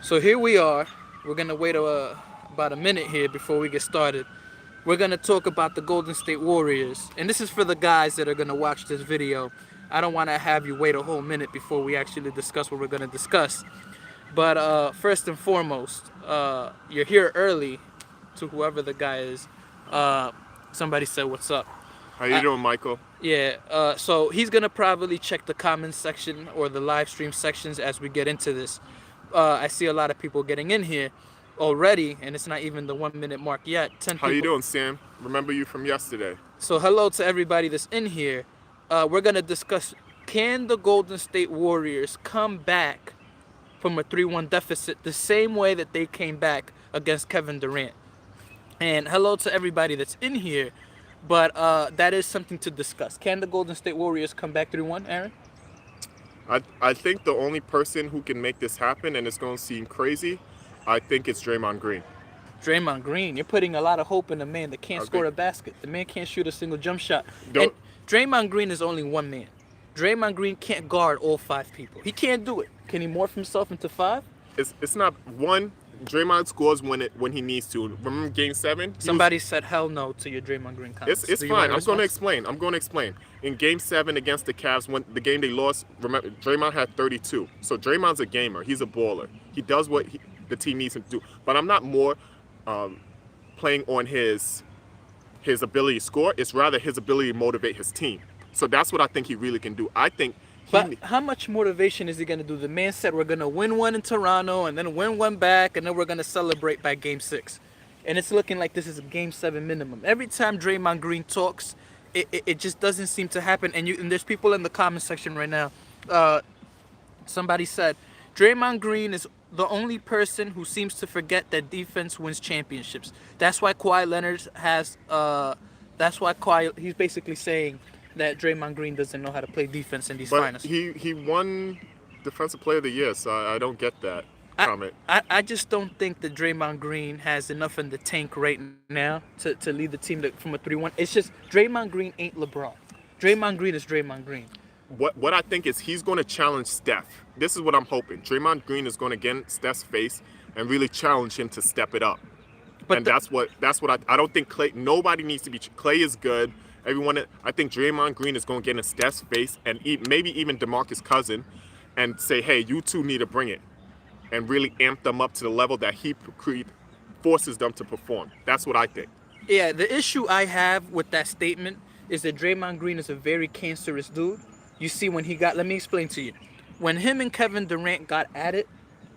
So here we are. We're gonna wait about a minute here before we get started. We're gonna talk about the Golden State Warriors, and this is for the guys that are gonna watch this video. I don't want to have you wait a whole minute before we actually discuss what we're gonna discuss. But first and foremost, you're here early. To whoever the guy is, somebody said, "What's up?" How you doing, Michael? Yeah. So he's gonna probably check the comments section or the live stream sections as we get into this. I see a lot of people getting in here already, and it's not even the 1 minute mark yet. 10 How you people. doing, Sam? Remember you from yesterday. So hello to everybody that's in here. We're gonna discuss: can the Golden State Warriors come back from a 3-1 deficit the same way that they came back against Kevin Durant? And hello to everybody that's in here. But that is something to discuss. Can the Golden State Warriors come back 3-1, Aaron? I think the only person who can make this happen, and it's going to seem crazy, I think it's Draymond Green. Draymond Green, you're putting a lot of hope in a man that can't Okay. score a basket. The man can't shoot a single jump shot. And Don't- Draymond Green is only one man. Draymond Green can't guard all five people. He can't do it. Can he morph himself into five? It's not one. Draymond scores when he needs to. Remember Game 7? Somebody said hell no to your Draymond Green comments. It's Do you want fine. a I'm going to explain. In Game 7 against the Cavs, when the game they lost, remember Draymond had 32. So Draymond's a gamer. He's a baller. He does what the team needs him to do. But I'm not more playing on his ability to score. It's rather his ability to motivate his team. So that's what I think he really can do. I think But how much motivation is he going to do? The man said we're going to win one in Toronto and then win one back, and then we're going to celebrate by Game 6. And it's looking like this is a Game 7 minimum. Every time Draymond Green talks, it just doesn't seem to happen. And there's people in the comment section right now. Somebody said, Draymond Green is the only person who seems to forget that defense wins championships. That's why Kawhi Leonard has, he's basically saying that Draymond Green doesn't know how to play defense in these But finals. he won Defensive Player of the Year, so I don't get that comment. I just don't think that Draymond Green has enough in the tank right now to lead the team from a 3-1. It's just Draymond Green ain't LeBron. Draymond Green is Draymond Green. What I think is he's going to challenge Steph. This is what I'm hoping. Draymond Green is going to get in Steph's face and really challenge him to step it up. But And that's what I don't think Clay. Nobody needs to be. Clay is good. Everyone. I think Draymond Green is going to get in Steph's face and maybe even DeMarcus Cousins and say, hey, you two need to bring it, and really amp them up to the level that he forces them to perform. That's what I think. Yeah, the issue I have with that statement is that Draymond Green is a very cancerous dude. You see, when let me explain to you. When him and Kevin Durant got at it,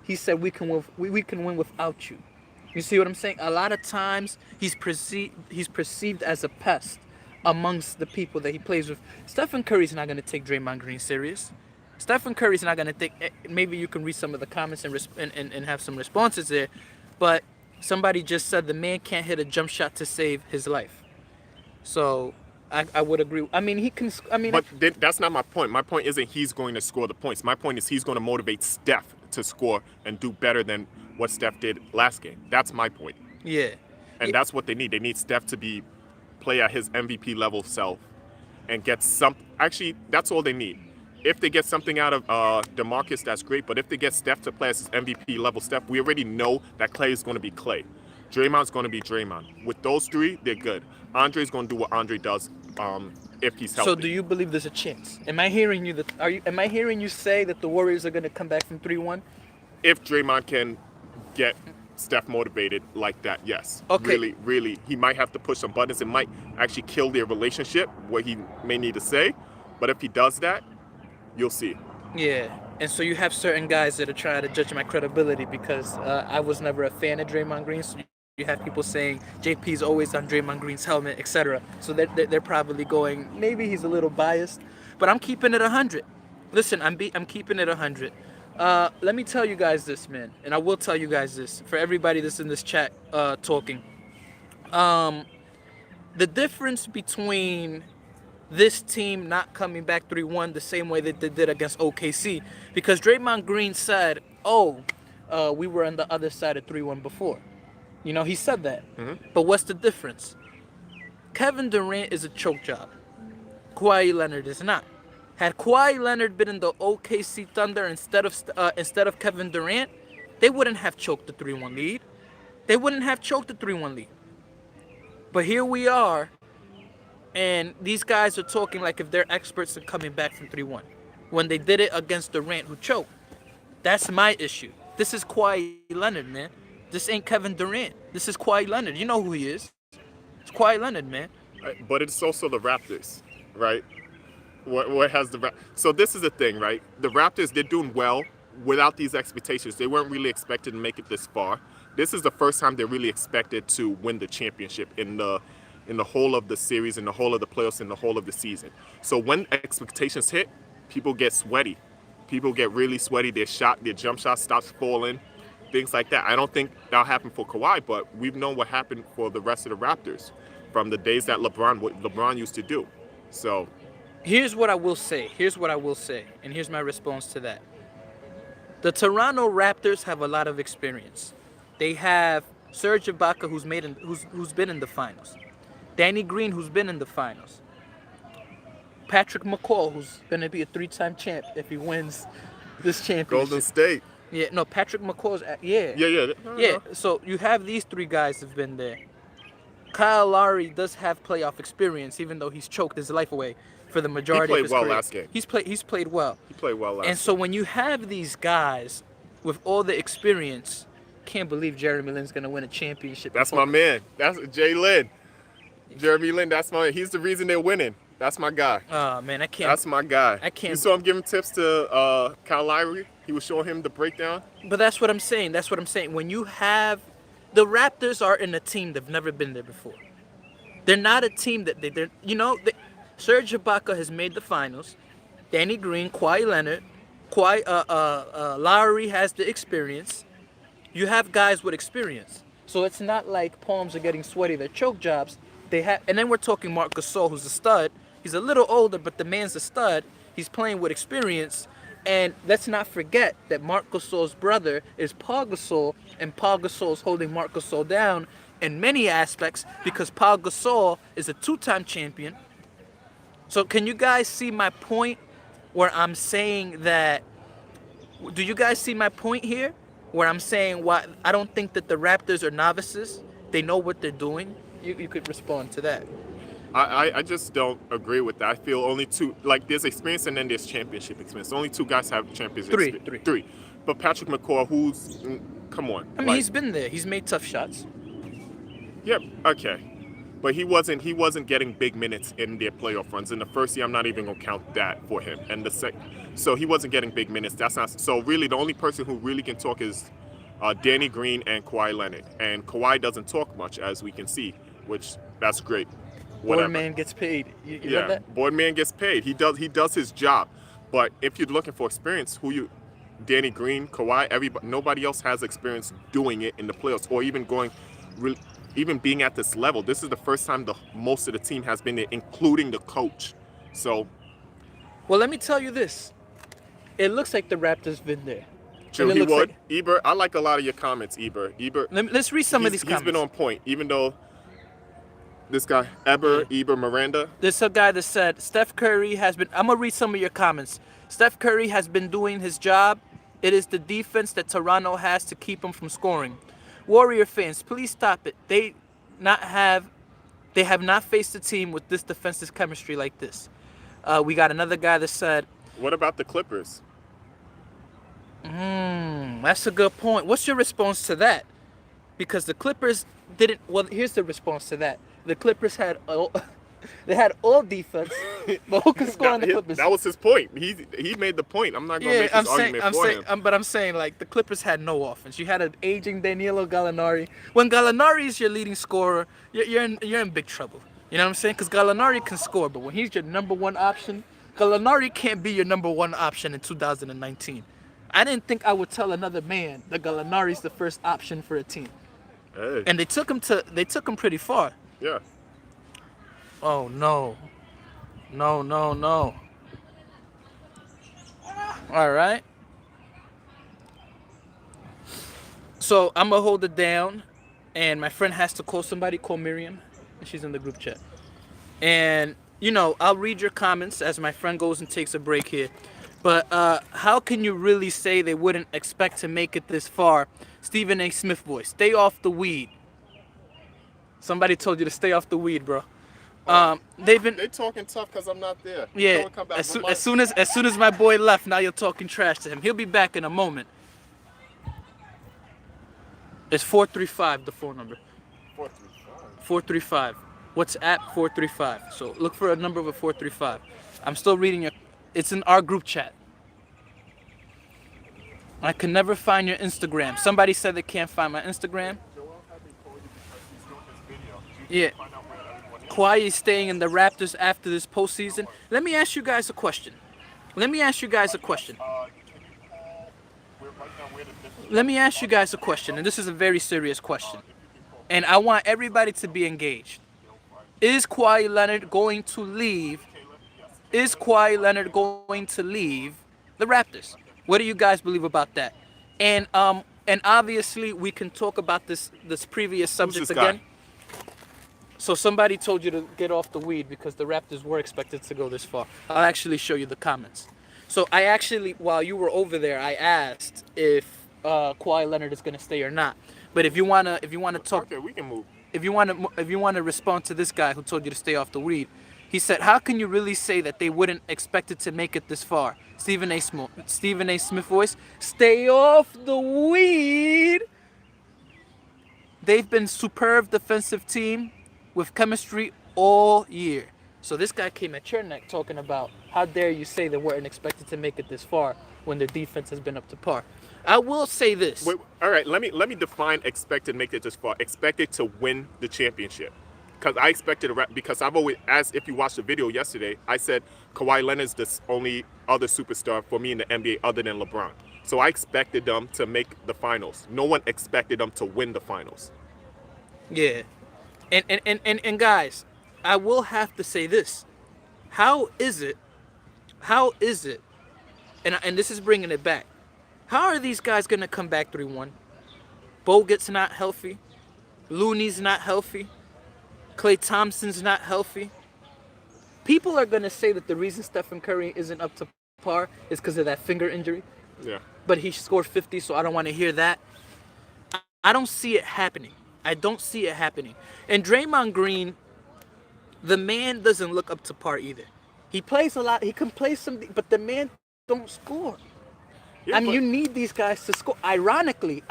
he said we can win without you. You see what I'm saying? A lot of times he's perceived as a pest amongst the people that he plays with. Stephen Curry's not going to take Draymond Green serious. Stephen Curry's not going to think. Maybe you can read some of the comments and have some responses there. But somebody just said the man can't hit a jump shot to save his life. So I would agree. I mean, he can. I mean, But that's not my point. My point isn't he's going to score the points. My point is he's going to motivate Steph to score and do better than what Steph did last game. That's my point. yeah. And that's what they need. They need Steph to play at his MVP level self and get some. Actually, that's all they need. If they get something out of DeMarcus, that's great. But if they get Steph to play at his MVP level Steph, we already know that Clay is going to be Clay. Draymond's going to be Draymond. With those three, they're good. Andre's going to do what Andre does if he's healthy. So do you believe there's a chance? Am I hearing you am I hearing you say that the Warriors are going to come back from 3-1? If Draymond can get Steph motivated like that, yes. Okay. Really, he might have to push some buttons. It might actually kill their relationship, what he may need to say. But if he does that, you'll see. Yeah. And so you have certain guys that are trying to judge my credibility because I was never a fan of Draymond Green. So you have people saying JP's always on Draymond Green's helmet, etc. So they're probably going, maybe he's a little biased. But I'm keeping it 100. Listen, I'm keeping it 100. Let me tell you guys this, man, and I will tell you guys this for everybody that's in this chat talking. The difference between this team not coming back 3-1 the same way that they did against OKC, because Draymond Green said, we were on the other side of 3-1 before. You know, he said that. Mm-hmm. But what's the difference? Kevin Durant is a choke job. Kawhi Leonard is not. Had Kawhi Leonard been in the OKC Thunder instead of Kevin Durant, they wouldn't have choked the 3-1 lead. They wouldn't have choked the 3-1 lead. But here we are, and these guys are talking like if they're experts in coming back from 3-1 when they did it against Durant, who choked. That's my issue. This is Kawhi Leonard, man. This ain't Kevin Durant. This is Kawhi Leonard. You know who he is. It's Kawhi Leonard, man. But it's also the Raptors, right? What has the so this is the thing, right? The Raptors, they're doing well without these expectations. They weren't really expected to make it this far. This is the first time they're really expected to win the championship in the whole of the series, in the whole of the playoffs, in the whole of the season. So when expectations hit, people get sweaty. People get really sweaty. Their jump shot stops falling, things like that. I don't think that'll happen for Kawhi, but we've known what happened for the rest of the Raptors from the days that what LeBron used to do. So here's what I will say. And here's my response to that. The Toronto Raptors have a lot of experience. They have Serge Ibaka, who's been in the finals. Danny Green, who's been in the finals. Patrick McCall, who's going to be a 3-time champ if he wins this championship. Golden State. Yeah, no, Patrick McCall's, yeah. Yeah. So you have these 3 guys have been there. Kyle Lowry does have playoff experience, even though he's choked his life away for the majority of his career. He played well last game. He's played well. He played well last game. And so when you have these guys with all the experience, can't believe Jeremy Lin's going to win a championship. That's my man. That's Jay Lin. Jeremy Lin, that's my man. He's the reason they're winning. That's my guy. Oh, man, I can't. That's my guy. I can't. You saw him giving tips to Kyle Lowry? He was showing him the breakdown? But that's what I'm saying. When you have... The Raptors are in a team they've never been there before. They're not a team that they're... Serge Ibaka has made the finals. Danny Green, Kawhi Leonard, Lowry has the experience. You have guys with experience. So it's not like palms are getting sweaty. They're choke jobs. And then we're talking Marc Gasol, who's a stud. He's a little older, but the man's a stud. He's playing with experience. And let's not forget that Marc Gasol's brother is Paul Gasol, and Paul Gasol's holding Marc Gasol down in many aspects because Paul Gasol is a 2-time champion. So can you guys see my point where I'm saying that... Do you guys see my point here? Where I'm saying why I don't think that the Raptors are novices. They know what they're doing. You could respond to that. I just don't agree with that. I feel only 2, like there's experience and then there's championship experience. Only 2 guys have championship experience. 3. But Patrick McCall, come on. I mean, he's been there. He's made tough shots. Yep, okay. But he wasn't getting big minutes in their playoff runs. In the first year, I'm not even gonna count that for him. And the second, so he wasn't getting big minutes. That's not. So really, the only person who really can talk is Danny Green and Kawhi Leonard. And Kawhi doesn't talk much, as we can see, which that's great. Board man gets paid. You yeah, read that? Board man gets paid. He does his job. But if you're looking for experience, Danny Green, Kawhi, nobody else has experience doing it in the playoffs or even being at this level. This is the first time most of the team has been there, including the coach. So, well, let me tell you this. It looks like the Raptors been there. True, he would. Eber, I like a lot of your comments, Eber. Let's read some of these comments. He's been on point, even though this guy, Eber Miranda. There's a guy that said, Steph Curry has been... I'm going to read some of your comments. Steph Curry has been doing his job. It is the defense that Toronto has to keep him from scoring. Warrior fans, please stop it. They have not faced a team with this defensive chemistry like this. We got another guy that said... What about the Clippers? That's a good point. What's your response to that? Because the Clippers didn't... Well, here's the response to that. The Clippers had all defense, but who can score on the Clippers? That was his point. He made the point. I'm not going to make his argument for him. But I'm saying, like, the Clippers had no offense. You had an aging Danilo Gallinari. When Gallinari is your leading scorer, you're in big trouble. You know what I'm saying? Because Gallinari can score, but when he's your number one option, Gallinari can't be your number one option in 2019. I didn't think I would tell another man that Gallinari's the first option for a team. Hey. And they took him pretty far. Yeah. Oh, no. No. All right. So I'm going to hold it down. And my friend has to call somebody. Call Miriam. She's in the group chat. And, I'll read your comments as my friend goes and takes a break here. But how can you really say they wouldn't expect to make it this far? Stephen A. Smith voice. Stay off the weed. Somebody told you to stay off the weed, bro. They've been They talking tough because I'm not there. Tell yeah. them to come back. As soon as my boy left, now you're talking trash to him. He'll be back in a moment. It's 435 the phone number. 435. WhatsApp 435. So look for a number with 435. I'm still reading your. It's in our group chat. I can never find your Instagram. Somebody said they can't find my Instagram. Yeah. Kawhi is staying in the Raptors after this postseason. Let me ask you guys a question. Let me ask you guys a question. Let me ask you guys a question, and this is a very serious question. And I want everybody to be engaged. Is Kawhi Leonard going to leave? Is Kawhi Leonard going to leave the Raptors? What do you guys believe about that? And obviously we can talk about this previous subject this guy? again. So somebody told you to get off the weed because the Raptors were expected to go this far. I'll actually show you the comments. So I actually, while you were over there, I asked if Kawhi Leonard is going to stay or not. But if you wanna talk, Okay, we can move. if you wanna respond to this guy who told you to stay off the weed, he said, "How can you really say that they wouldn't expect it to make it this far?" Stephen A. Smith voice, stay off the weed. They've been superb defensive team with chemistry all year. So this guy came at your neck talking about how dare you say they weren't expected to make it this far when their defense has been up to par. I will say this. Wait, all right, let me define expected make it this far. Expected to win the championship. Because I expected because I've always, as if you watched the video yesterday, I said Kawhi Leonard's the only other superstar for me in the NBA other than LeBron. So I expected them to make the finals. No one expected them to win the finals. Yeah. And guys, I will have to say this. How is it, and this is bringing it back, how are these guys going to come back 3-1? Bogut's not healthy. Looney's not healthy. Klay Thompson's not healthy. People are going to say that the reason Stephen Curry isn't up to par is because of that finger injury. Yeah. But he scored 50, so I don't want to hear that. I don't see it happening. I don't see it happening. And Draymond Green, the man doesn't look up to par either. He plays a lot. He can play some, but the man don't score. Yeah, I mean, you need these guys to score. Ironically,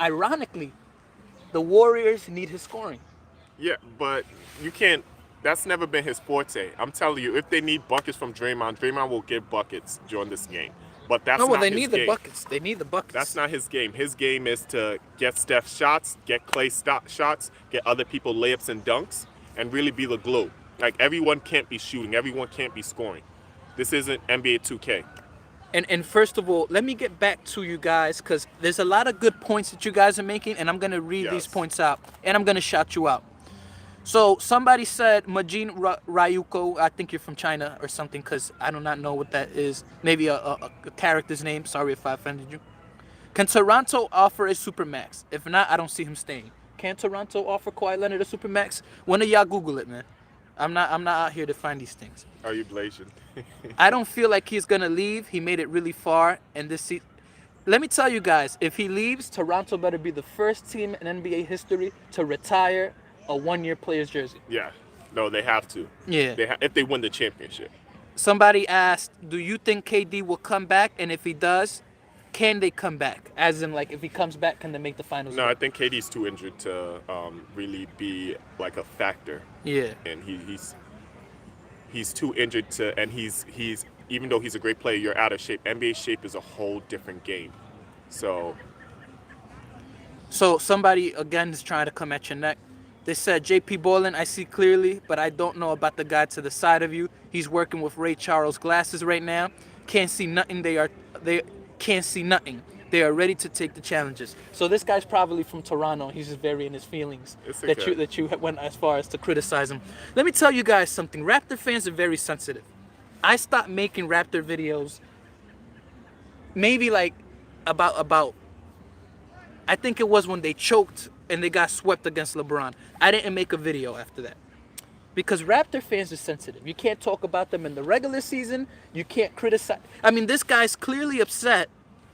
the Warriors need his scoring. Yeah, but you can't. That's never been his forte. I'm telling you, if they need buckets from Draymond will give buckets during this game. But that's not his game. They need the buckets. They need the buckets. That's not his game. His game is to get Steph shots, get Klay shots, get other people layups and dunks, and really be the glue. Like, everyone can't be shooting. Everyone can't be scoring. This isn't NBA 2K. And first of all, let me get back to you guys, because there's a lot of good points that you guys are making, and I'm going to read these points out, and I'm going to shout you out. So somebody said Majin Ryuko, I think you're from China or something, because I do not know what that is. Maybe a character's name. Sorry if I offended you. Can Toronto offer a Supermax? If not, I don't see him staying. Can Toronto offer Kawhi Leonard a Supermax? One of y'all Google it, man. I'm not out here to find these things. Are you blazing? I don't feel like he's going to leave. He made it really far. And let me tell you guys, if he leaves, Toronto better be the first team in NBA history to retire a one-year player's jersey. Yeah. No, they have to. Yeah. If they win the championship. Somebody asked, do you think KD will come back? And if he does, can they come back? As in, like, if he comes back, can they make the finals? No, I think KD's too injured to really be like a factor. Yeah. And he's too injured to, and he's even though he's a great player, you're out of shape. NBA shape is a whole different game. So somebody again is trying to come at your neck. They said, JP Bolin, I see clearly, but I don't know about the guy to the side of you. He's working with Ray Charles glasses right now. Can't see nothing. They can't see nothing. They are ready to take the challenges. So this guy's probably from Toronto. He's just very in his feelings that you went as far as to criticize him. Let me tell you guys something. Raptor fans are very sensitive. I stopped making Raptor videos maybe like about I think it was when they choked and they got swept against LeBron. I didn't make a video after that because Raptor fans are sensitive. You can't talk about them in the regular season. You can't criticize. I mean, this guy's clearly upset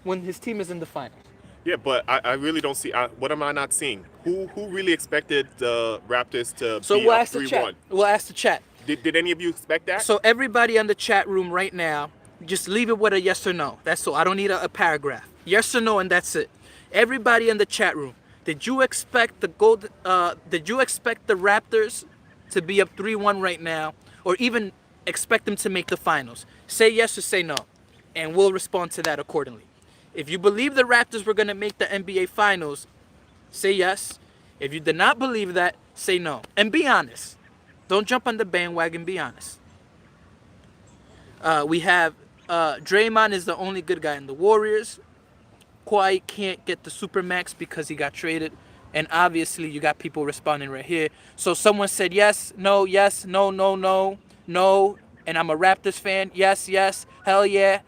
when his team is in the finals. Yeah, but I really don't see. What am I not seeing? Who really expected the Raptors to So be we'll up ask the 3-1? chat. We'll ask the chat. Did any of you expect that? So everybody in the chat room right now, just leave it with a yes or no. That's all. I don't need a paragraph. Yes or no, and that's it. Everybody in the chat room, did you expect the Raptors to be up 3-1 right now, or even expect them to make the finals? Say yes or say no, and we'll respond to that accordingly. If you believe the Raptors were going to make the NBA Finals, say yes. If you did not believe that, say no. And be honest. Don't jump on the bandwagon, be honest. We have Draymond is the only good guy in the Warriors. Kawhi can't get the Supermax because he got traded. And obviously, you got people responding right here. So someone said yes, no, no, no. And I'm a Raptors fan. Yes, hell yeah.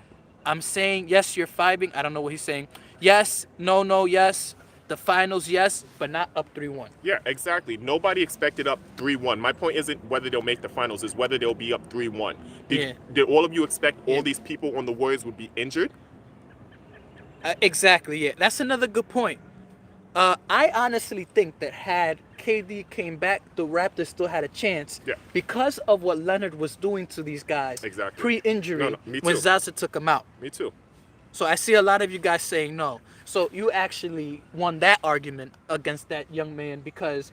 I'm saying yes, you're fibing. I don't know what he's saying. Yes, no, yes. The finals, yes, but not up 3-1. Yeah, exactly. Nobody expected up 3-1. My point isn't whether they'll make the finals, is whether they'll be up 3-1. Did all of you expect all these people on the Warriors would be injured? Exactly, yeah. That's another good point. I honestly think that had KD came back, the Raptors still had a chance because of what Leonard was doing to these guys pre-injury when Zaza took him out. Me too. So I see a lot of you guys saying no. So you actually won that argument against that young man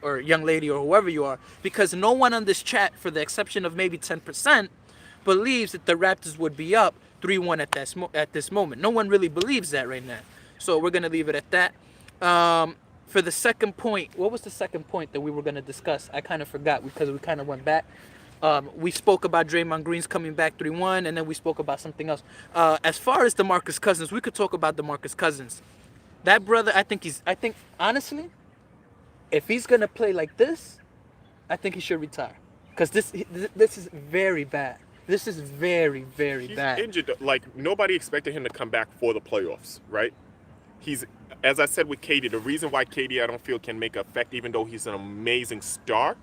or young lady or whoever you are, because no one on this chat, for the exception of maybe 10%, believes that the Raptors would be up 3-1 at this moment. No one really believes that right now. So we're going to leave it at that. For the second point, what was the second point that we were going to discuss? I kind of forgot because we kind of went back. We spoke about Draymond Green's coming back 3-1, and then we spoke about something else. As far as DeMarcus Cousins, we could talk about DeMarcus Cousins. That brother, I think honestly, if he's going to play like this, I think he should retire. Because this is very bad. This is very, very bad. He's injured. Like, nobody expected him to come back for the playoffs, right? As I said with KD, the reason why KD I don't feel can make an effect, even though he's an amazing star,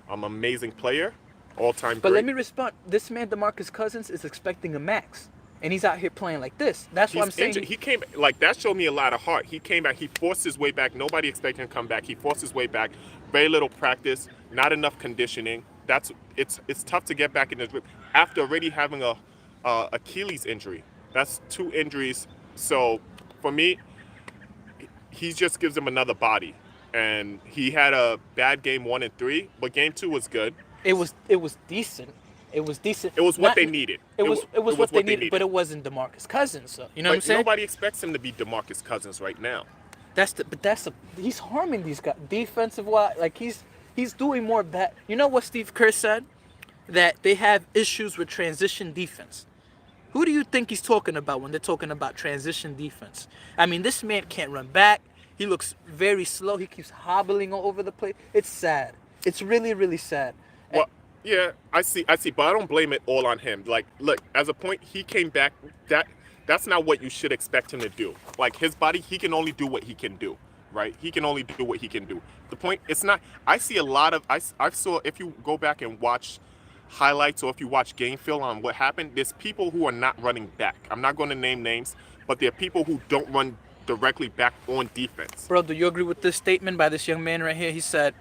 amazing player, all-time great. But let me respond. This man, DeMarcus Cousins, is expecting a max. And he's out here playing like this. That's what I'm saying. He came, like, that showed me a lot of heart. He came back. He forced his way back. Nobody expected him to come back. He forced his way back. Very little practice. Not enough conditioning. It's tough to get back in the grip after already having a Achilles injury. That's 2 injuries. So, for me, he just gives him another body. And he had a bad game 1 and 3, but game 2 was good. It was decent. It was decent. It was what they needed. It was what they needed, but it wasn't DeMarcus Cousins. So you know what I'm saying? Nobody expects him to be DeMarcus Cousins right now. He's harming these guys defensive wise. Like he's doing more bad. You know what Steve Kerr said? That they have issues with transition defense. Who do you think he's talking about when they're talking about transition defense? I mean, this man can't run back. He looks very slow. He keeps hobbling all over the place. It's sad. It's really, really sad. Well, yeah, I see, but I don't blame it all on him. Like, look, as a point, he came back. That's not what you should expect him to do. Like, his body, he can only do what he can do, right? He can only do what he can do. The point, it's not, I see a lot of, I saw, if you go back and watch highlights or if you watch game film on what happened, there's people who are not running back. I'm not going to name names, but there are people who don't run directly back on defense. Bro, do you agree with this statement by this young man right here? He said,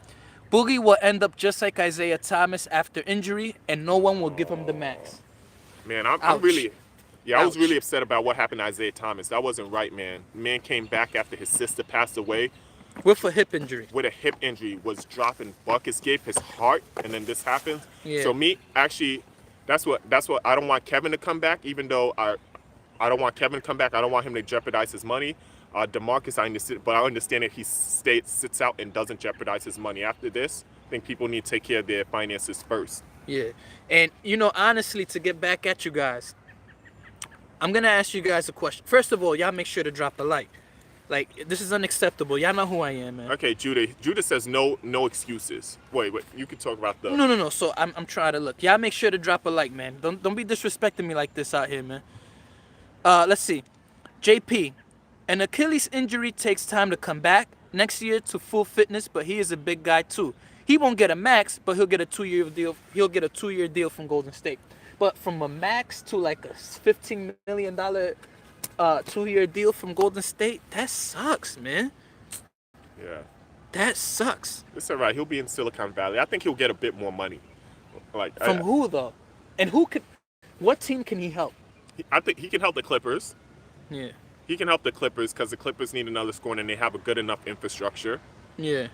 Boogie will end up just like Isaiah Thomas after injury, and no one will give him the max. Man, I'm really, I was really upset about what happened to Isaiah Thomas. That wasn't right, man. Man came back after his sister passed away. With a hip injury. With a hip injury, was dropping buckets, gave his heart, and then this happened. Yeah. So me, actually, that's what I don't want Kevin to come back, even though I don't want Kevin to come back. I don't want him to jeopardize his money. DeMarcus, I understand, but I understand if he sits out and doesn't jeopardize his money after this. I think people need to take care of their finances first. Yeah, and honestly, to get back at you guys, I'm gonna ask you guys a question. First of all, y'all make sure to drop a like. Like, this is unacceptable. Y'all know who I am, man. Okay, Judah says no excuses. Wait, you can talk about the. No. So I'm trying to look. Y'all make sure to drop a like, man. Don't be disrespecting me like this out here, man. Let's see, JP. An Achilles injury takes time to come back. Next year to full fitness, but he is a big guy too. He won't get a max, but he'll get a 2-year deal. He'll get a 2-year deal from Golden State. But from a max to like a $15 million 2-year deal from Golden State, that sucks, man. Yeah. That sucks. It's all right. He'll be in Silicon Valley. I think he'll get a bit more money. Like From who though? And what team can he help? I think he can help the Clippers. Yeah. He can help the Clippers because the Clippers need another scorer and they have a good enough infrastructure. Yeah.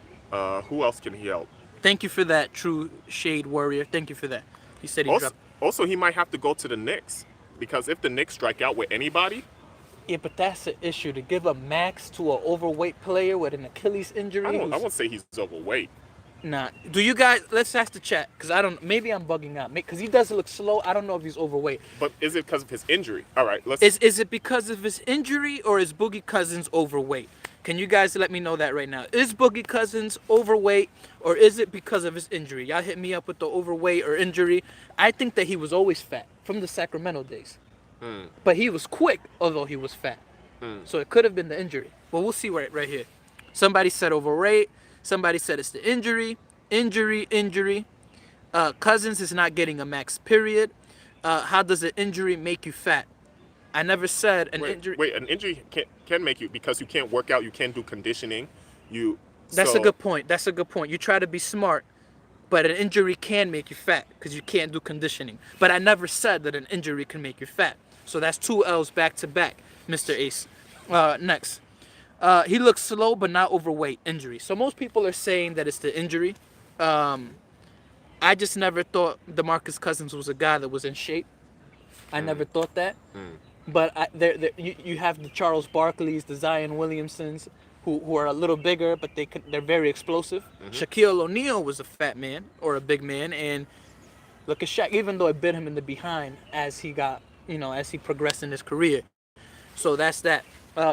Who else can he help? Thank you for that, True Shade Warrior. Thank you for that. He said he dropped. Also, he might have to go to the Knicks because if the Knicks strike out with anybody. Yeah, but that's the issue. To give a max to an overweight player with an Achilles injury. I won't say he's overweight. Nah. Do you guys? Let's ask the chat because I don't. Maybe I'm bugging out. Because he does look slow. I don't know if he's overweight. But is it because of his injury? All right. Is it because of his injury or is Boogie Cousins overweight? Can you guys let me know that right now? Is Boogie Cousins overweight or is it because of his injury? Y'all hit me up with the overweight or injury. I think that he was always fat from the Sacramento days. But he was quick, although he was fat. So it could have been the injury. Well, we'll see right here. Somebody said overweight. Somebody said it's the injury. Injury. Cousins is not getting a max, period. How does an injury make you fat? I never said an injury. Wait, an injury can make you because you can't work out, you can't do conditioning. That's a good point. You try to be smart, but an injury can make you fat because you can't do conditioning. But I never said that an injury can make you fat. So that's 2 L's back to back, Mr. Ace. Next. He looks slow but not overweight. Injury. So most people are saying that it's the injury. I just never thought DeMarcus Cousins was a guy that was in shape. I never thought that. But you have the Charles Barkleys, the Zion Williamsons, who are a little bigger, but they're very explosive. Shaquille O'Neal was a fat man or a big man, and look at Shaq. Even though it bit him in the behind as he got, as he progressed in his career. So that's that.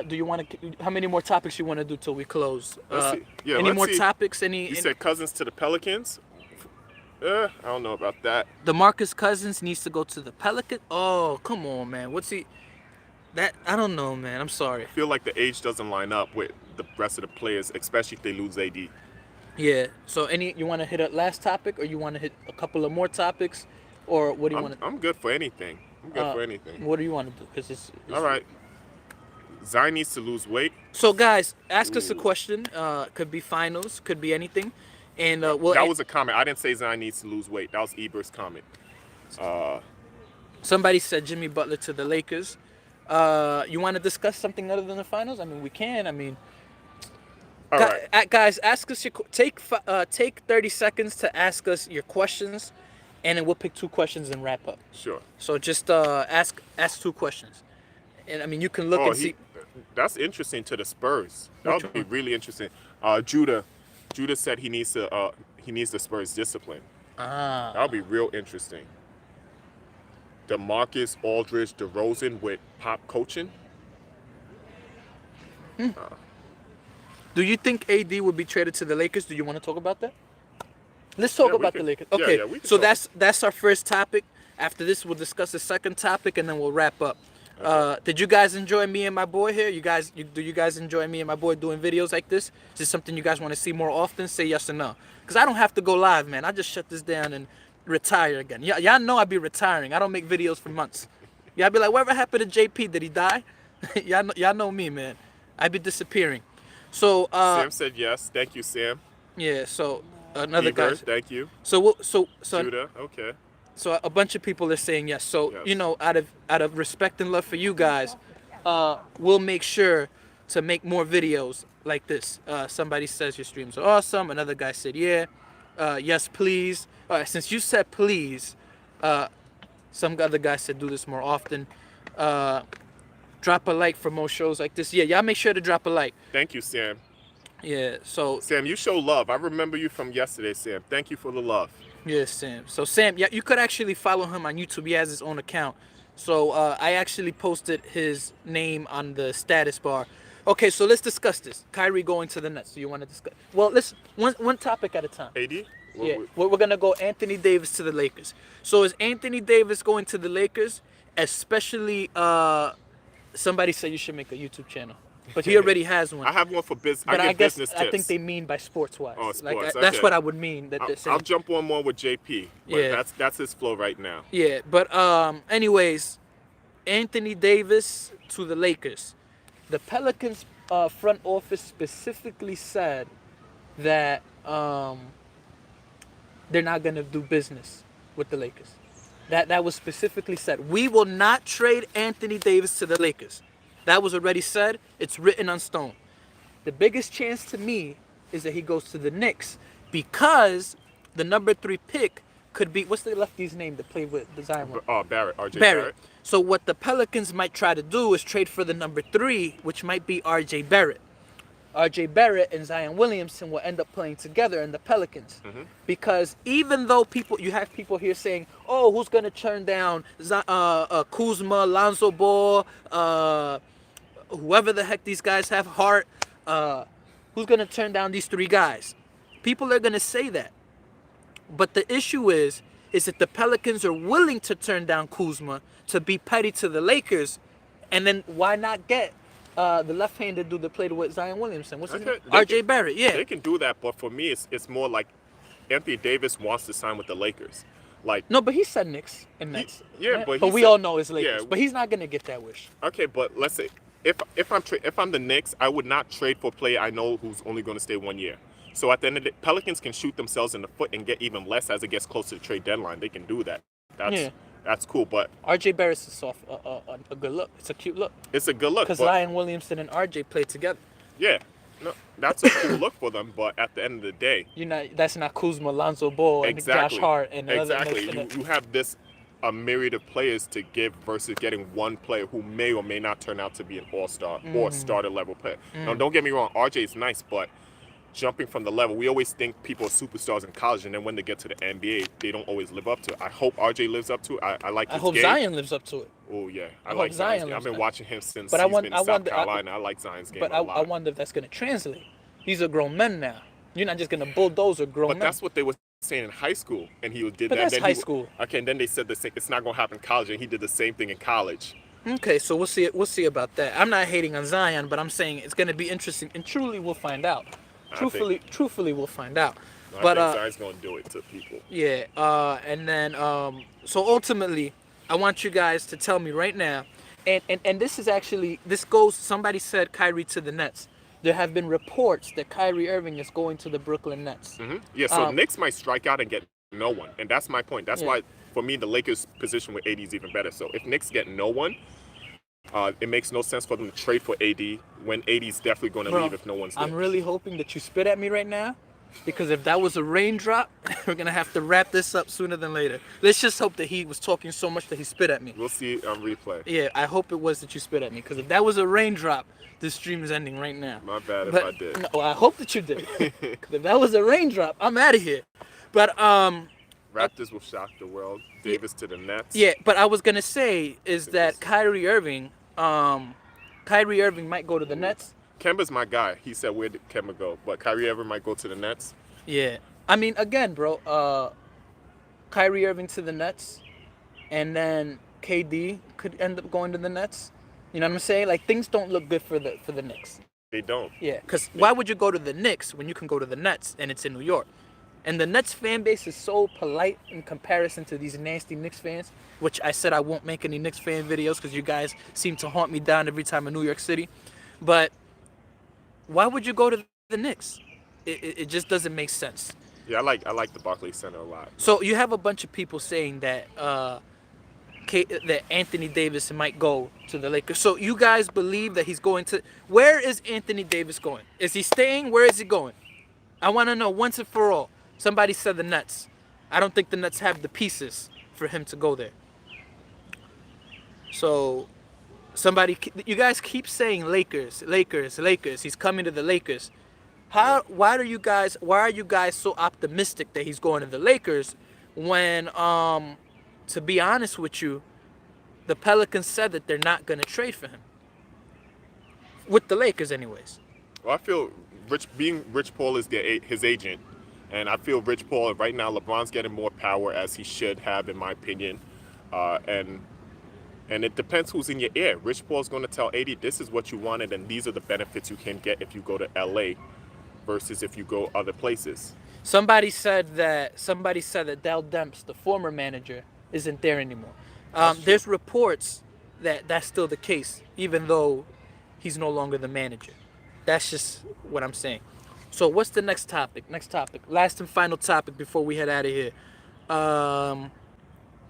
Do you want to? How many more topics you want to do till we close? Any more topics? You said Cousins to the Pelicans. I don't know about that. DeMarcus Cousins needs to go to the Pelicans. Oh, come on, man. What's he? That I don't know, man. I'm sorry. I feel like the age doesn't line up with the rest of the players, especially if they lose AD. Yeah. So you want to hit a last topic, or you want to hit a couple of more topics, or what do you want to? I'm good for anything. What do you want to do? Because it's all right. Zion needs to lose weight. So guys, ask us a question. Could be finals, could be anything, and that was a comment. I didn't say Zion needs to lose weight. That was Eber's comment. Somebody said Jimmy Butler to the Lakers. You want to discuss something other than the finals? I mean, we can. I mean, all right. Guys, ask us take 30 seconds to ask us your questions, and then we'll pick 2 questions and wrap up. Sure. So just ask 2 questions, and I mean you can look and see. That's interesting to the Spurs. That would be really interesting. Judah said he needs the Spurs discipline. That would be real interesting. DeMarcus, Aldridge, DeRozan with Pop coaching. Do you think AD would be traded to the Lakers? Do you want to talk about that? Let's talk about the Lakers. Okay, so that's our first topic. After this, we'll discuss the second topic, and then we'll wrap up. Did you guys enjoy me and my boy here? Do you guys enjoy me and my boy doing videos like this? Is this something you guys want to see more often? Say yes or no. Because I don't have to go live, man. I just shut this down and retire again. Y'all know I be retiring. I don't make videos for months. Y'all be like, whatever happened to JP? Did he die? y'all know me, man. I be disappearing. So Sam said yes. Thank you, Sam. Yeah. So another guy. Thank you. So Judah. Okay. So a bunch of people are saying yes. So yes. Out of respect and love for you guys, we'll make sure to make more videos like this. Somebody says your streams are awesome. Another guy said yeah. Yes, please. All right, since you said please, some other guy said do this more often. Drop a like for more shows like this. Yeah, y'all make sure to drop a like. Thank you, Sam. Yeah. So Sam, you show love. I remember you from yesterday, Sam. Thank you for the love. Yes, Sam. So Sam, yeah, you could actually follow him on YouTube. He has his own account. So I actually posted his name on the status bar. Okay, so let's discuss this. Kyrie going to the Nets. Do you want to discuss? Well, let's one topic at a time. AD? Yeah, we're gonna go Anthony Davis to the Lakers. So is Anthony Davis going to the Lakers? Especially, somebody said you should make a YouTube channel. but he already has one. I have one for business. But I I get guess business I tips. think they mean by sports-wise. Oh, sports. That's Okay. what I would mean that they're I'll saying. jump on more with JP. But Yeah. That's his flow right now. Yeah, but anyways, Anthony Davis to the Lakers. The Pelicans front office specifically said that they're not gonna do business with the Lakers. That was specifically said. We will not trade Anthony Davis to the Lakers. That was already said. It's written on stone. The biggest chance to me is that he goes to the Knicks because the number 3 pick could be, what's the lefty's name that played with the Zion one? Barrett. RJ Barrett. So what the Pelicans might try to do is trade for the number 3, which might be RJ Barrett. RJ Barrett and Zion Williamson will end up playing together in the Pelicans. Mm-hmm. Because even though you have people here saying, oh, who's going to turn down Kuzma, Lonzo Ball, whoever the heck these guys have, Hart, who's going to turn down these 3 guys? People are going to say that. But the issue is that the Pelicans are willing to turn down Kuzma to be petty to the Lakers, and then why not get the left-handed dude that played with Zion Williamson? What's his name? RJ Barrett, yeah. They can do that, but for me, it's more like Anthony Davis wants to sign with the Lakers. Like, no, but he said Knicks and Nets. Yeah, but we all know it's Lakers. Yeah, but he's not gonna get that wish. Okay, but let's say if I'm the Knicks, I would not trade for a player I know who's only going to stay 1 year. So at the end of the day, Pelicans can shoot themselves in the foot and get even less as it gets closer to the trade deadline. They can do that. That's cool, but RJ Barrett's a good look. It's a cute look. It's a good look. Because Zion Williamson and RJ played together. Yeah, no, that's a cool look for them. But at the end of the day, that's not Kuzma, Lonzo Ball, and Josh Hart, and exactly. You have a myriad of players to give versus getting one player who may or may not turn out to be an all-star or starter level player. Now, don't get me wrong, RJ is nice, but jumping from the level, we always think people are superstars in college, and then when they get to the NBA, they don't always live up to it. I hope RJ lives up to it. I like his I hope game. Zion lives up to it. Oh, yeah. I like Zion's game. I've been watching him since but he's been in South Carolina. I like Zion's game a lot. I wonder if that's going to translate. These are grown men now. You're not just going to bulldoze a grown men. But that's what they were saying in high school, and he did but that. That's high school. Okay, and then they said it's not going to happen in college, and he did the same thing in college. Okay, so we'll see about that. I'm not hating on Zion, but I'm saying it's going to be interesting, and truly we'll find out. Truthfully, we'll find out. I think Zion's going to do it to people. Yeah, and then so ultimately, I want you guys to tell me right now, and this is actually, somebody said Kyrie to the Nets. There have been reports that Kyrie Irving is going to the Brooklyn Nets. Mm-hmm. Yeah, so Knicks might strike out and get no one, and that's my point. That's why, for me, the Lakers' position with AD is even better. So if Knicks get no one, it makes no sense for them to trade for AD when AD's definitely going to leave if no one's there. I'm really hoping that you spit at me right now, because if that was a raindrop, we're going to have to wrap this up sooner than later. Let's just hope that he was talking so much that he spit at me. We'll see on replay. Yeah, I hope it was that you spit at me, because if that was a raindrop, this stream is ending right now. My bad if I did. No, I hope that you did. Because if that was a raindrop, I'm out of here. But Raptors will shock the world. Davis to the Nets. Yeah, but I was gonna say is that Kyrie Irving might go to the Nets. Kemba's my guy. He said where did Kemba go, but Kyrie Irving might go to the Nets. Yeah, I mean, again, bro, Kyrie Irving to the Nets, and then KD could end up going to the Nets. You know what I'm saying? Like, things don't look good for the Knicks. They don't. Yeah, because why would you go to the Knicks when you can go to the Nets and it's in New York? And the Nets fan base is so polite in comparison to these nasty Knicks fans, which I said I won't make any Knicks fan videos because you guys seem to haunt me down every time in New York City. But why would you go to the Knicks? It just doesn't make sense. Yeah, I like the Barclays Center a lot. So you have a bunch of people saying that that Anthony Davis might go to the Lakers. So you guys believe that he's going to... Where is Anthony Davis going? Is he staying? Where is he going? I want to know once and for all. Somebody said the Nets. I don't think the Nets have the pieces for him to go there. So you guys keep saying Lakers. He's coming to the Lakers. Why are you guys so optimistic that he's going to the Lakers when to be honest with you, the Pelicans said that they're not going to trade for him. With the Lakers anyways. Well, I feel Rich Paul is his agent. And I feel Rich Paul, right now, LeBron's getting more power as he should have, in my opinion. And And it depends who's in your ear. Rich Paul's going to tell AD, this is what you wanted, and these are the benefits you can get if you go to LA versus if you go other places. Somebody said that Dell Demps, the former manager, isn't there anymore. There's reports that that's still the case, even though he's no longer the manager. That's just what I'm saying. So what's the next topic? Last and final topic before we head out of here.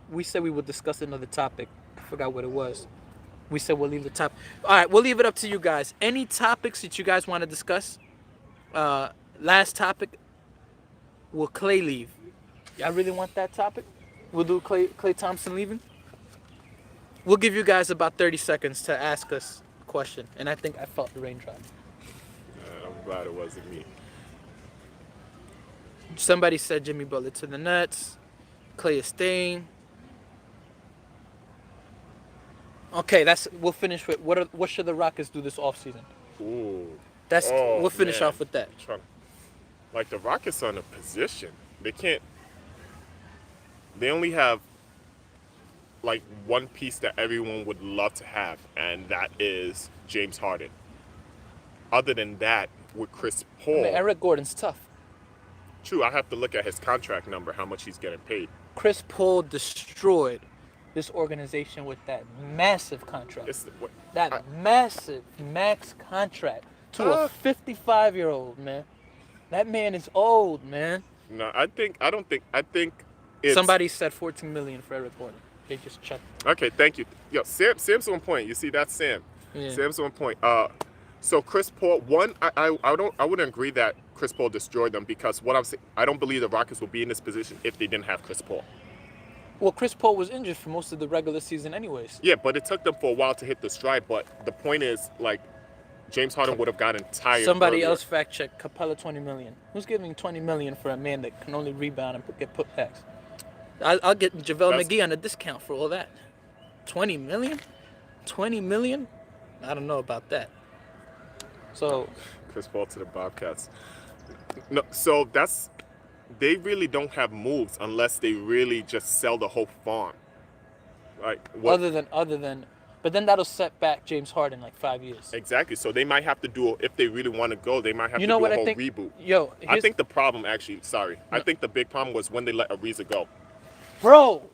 We said we would discuss another topic. I forgot what it was. We said we'll leave the top. All right, we'll leave it up to you guys. Any topics that you guys want to discuss? Last topic. Will Clay leave? Y'all really want that topic? We'll do Clay Thompson leaving? We'll give you guys about 30 seconds to ask us a question. And I think I felt the raindrop. I'm glad it wasn't me. Somebody said Jimmy Butler to the Nets. Clay is staying. Okay, we'll finish with what should the Rockets do this offseason? Ooh. We'll finish off with that. Like the Rockets are in a position. They only have like one piece that everyone would love to have, and that is James Harden. Other than that, with Chris Paul. Eric Gordon's tough. True, I have to look at his contract number, how much he's getting paid. Chris Paul destroyed this organization with that massive contract. Massive max contract to a 55-year-old, man. That man is old, man. No, I think it's... Somebody said $14 million for Eric Gordon. They just checked. Okay, thank you. Yo, Sam's on point. You see, that's Sam. Yeah. Sam's on point. So Chris Paul, I wouldn't agree that Chris Paul destroyed them, because what I'm saying, I don't believe the Rockets would be in this position if they didn't have Chris Paul. Well, Chris Paul was injured for most of the regular season anyways. Yeah, but it took them for a while to hit the stride. But the point is, like, James Harden would have gotten tired. Somebody else fact check Capella $20 million. Who's giving $20 million for a man that can only rebound and get putbacks? I'll get JaVale McGee on a discount for all that. $20 million? $20 million? I don't know about that. So Chris Paul to the Bobcats. No, so they really don't have moves unless they really just sell the whole farm. Like other than. But then that'll set back James Harden like 5 years. Exactly. So they might have to do, if they really want to go, they might have to do a whole reboot. I think the problem I think the big problem was when they let Ariza go. Bro,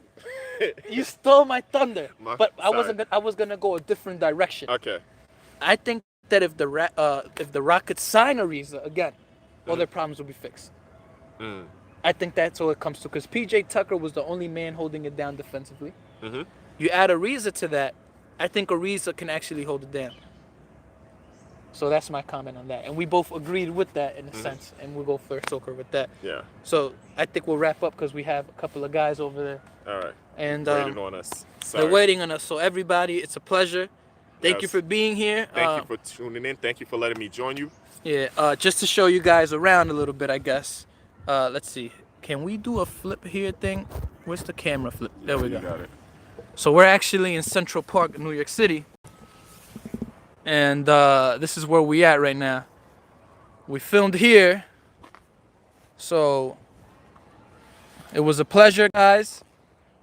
you stole my thunder. I was gonna go a different direction. Okay. I think that if the Rockets sign Ariza again, all their problems will be fixed. I think that's all it comes to, because PJ Tucker was the only man holding it down defensively. Mm-hmm. You add Ariza to that, I think Ariza can actually hold it down. So that's my comment on that. And we both agreed with that in a sense, and we'll go first Soker with that. Yeah. So I think we'll wrap up because we have a couple of guys over there. All right. And waiting on us. Sorry. They're waiting on us. So everybody, it's a pleasure. Thank you for being here. Thank you for tuning in. Thank you for letting me join you. Yeah, just to show you guys around a little bit, I guess. Let's see. Can we do a flip here thing? Where's the camera flip? There we go. Got it. So we're actually in Central Park, New York City. And this is where we at right now. We filmed here. So it was a pleasure, guys.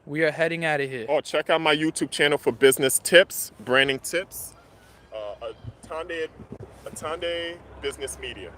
We are heading out of here. Oh, check out my YouTube channel for business tips, branding tips. Atande Business Media.